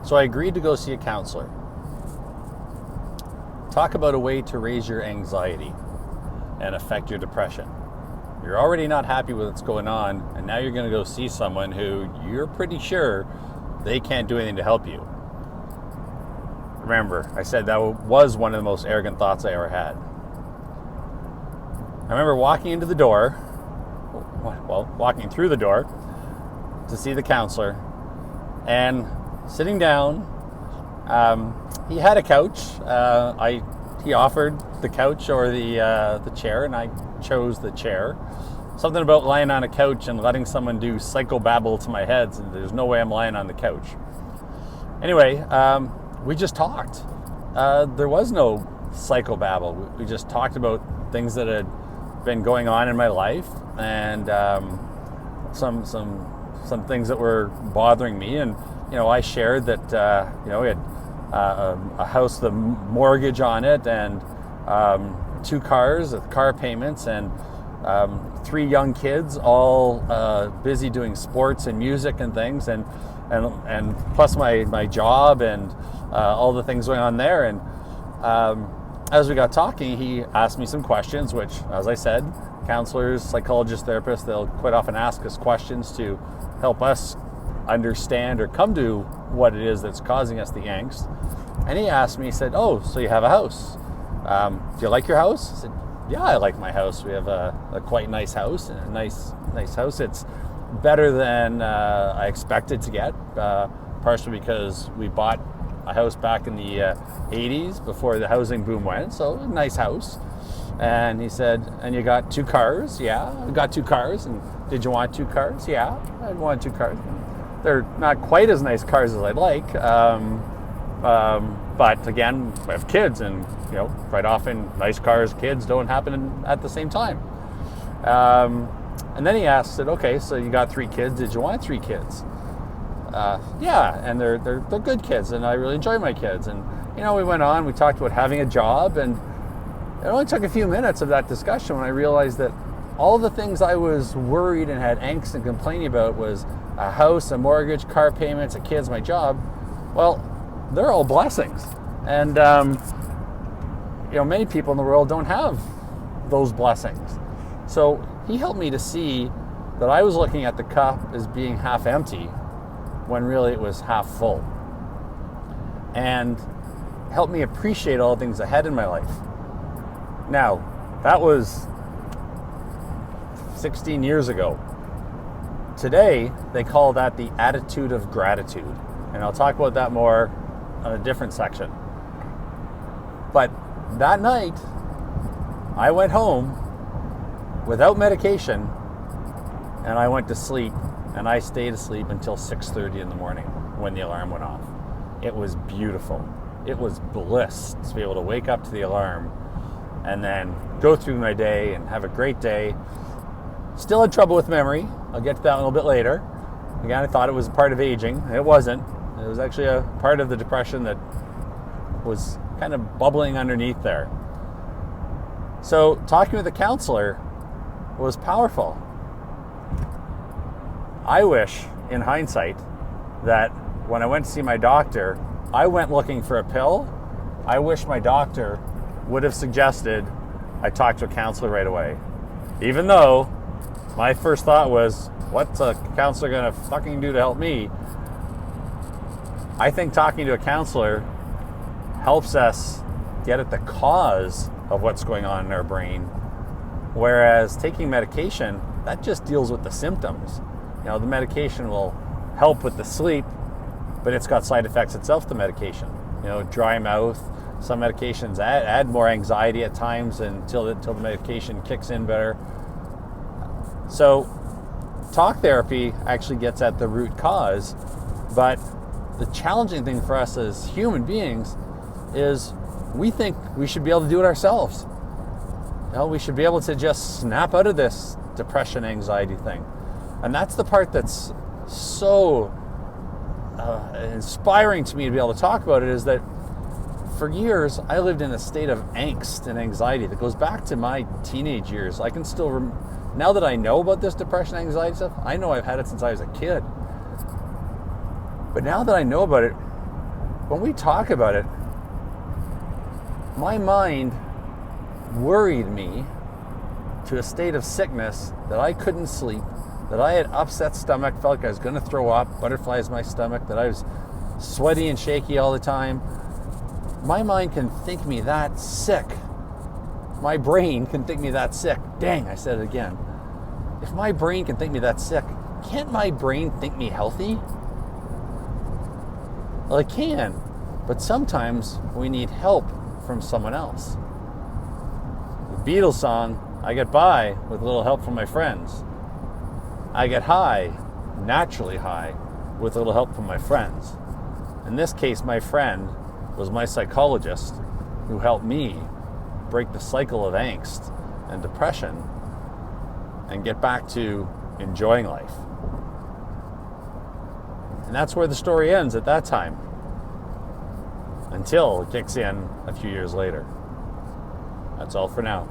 So I agreed to go see a counselor. Talk about a way to raise your anxiety and affect your depression. You're already not happy with what's going on, and now you're going to go see someone who you're pretty sure they can't do anything to help you. Remember, I said that was one of the most arrogant thoughts I ever had. I remember walking through the door to see the counselor, and sitting down. He had a couch. He offered the couch or the chair, and I chose the chair. Something about lying on a couch and letting someone do psychobabble to my head, and there's no way I'm lying on the couch. Anyway, we just talked. There was no psychobabble. We just talked about things that had been going on in my life, and some things that were bothering me. And I shared that we had a house, the mortgage on it, and 2 cars with car payments, and 3 young kids, all busy doing sports and music and things, and plus my job and all the things going on there. And as we got talking, he asked me some questions, which, as I said, counselors, psychologists, therapists, they'll quite often ask us questions to help us understand or come to what it is that's causing us the angst. And he asked me, he said, "Oh, so you have a house. Do you like your house?" I said, "Yeah, I like my house. We have a quite nice house, and a nice house. It's better than I expected to get, partially because we bought a house back in the 80s before the housing boom went, so a nice house." And he said, "And you got 2 cars?" "Yeah, I got 2 cars. And did you want 2 cars?" "Yeah, I want 2 cars. They're not quite as nice cars as I'd like. But again, I have kids, and quite often nice cars, kids don't happen at the same time." And then he asked, said, "Okay, so you got 3 kids. Did you want 3 kids?" "Yeah, and they're good kids, and I really enjoy my kids." And we went on. We talked about having a job, and it only took a few minutes of that discussion when I realized that all the things I was worried and had angst and complaining about was a house, a mortgage, car payments, a kids, my job. Well, they're all blessings. And, many people in the world don't have those blessings. So he helped me to see that I was looking at the cup as being half empty when really it was half full. And helped me appreciate all the things I had in my life. Now, that was 16 years ago. Today, they call that the attitude of gratitude. And I'll talk about that more on a different section. But that night, I went home without medication, and I went to sleep, and I stayed asleep until 6:30 in the morning when the alarm went off. It was beautiful. It was bliss to be able to wake up to the alarm and then go through my day and have a great day. Still had trouble with memory. I'll get to that a little bit later. Again, I thought it was a part of aging. It wasn't. It was actually a part of the depression that was kind of bubbling underneath there. So talking with a counselor was powerful. I wish, in hindsight, that when I went to see my doctor, I went looking for a pill. I wish my doctor would have suggested I talk to a counselor right away. Even though my first thought was, what's a counselor gonna fucking do to help me? I think talking to a counselor helps us get at the cause of what's going on in our brain, whereas taking medication, that just deals with the symptoms. The medication will help with the sleep, but it's got side effects itself, the medication. Dry mouth. Some medications add more anxiety at times until the medication kicks in better. So talk therapy actually gets at the root cause, but the challenging thing for us as human beings is we think we should be able to do it ourselves. We should be able to just snap out of this depression, anxiety thing. And that's the part that's so inspiring to me to be able to talk about it, is that for years I lived in a state of angst and anxiety that goes back to my teenage years. I can still, now that I know about this depression, anxiety stuff, I know I've had it since I was a kid. But now that I know about it, when we talk about it, my mind worried me to a state of sickness that I couldn't sleep, that I had upset stomach, felt like I was going to throw up, butterflies in my stomach, that I was sweaty and shaky all the time. My mind can think me that sick. My brain can think me that sick. Dang, I said it again. If my brain can think me that sick, can't my brain think me healthy? Well, it can, but sometimes we need help from someone else. The Beatles song, I get by with a little help from my friends. I get high, naturally high, with a little help from my friends. In this case, my friend was my psychologist who helped me break the cycle of angst and depression and get back to enjoying life. And that's where the story ends at that time, until it kicks in a few years later. That's all for now.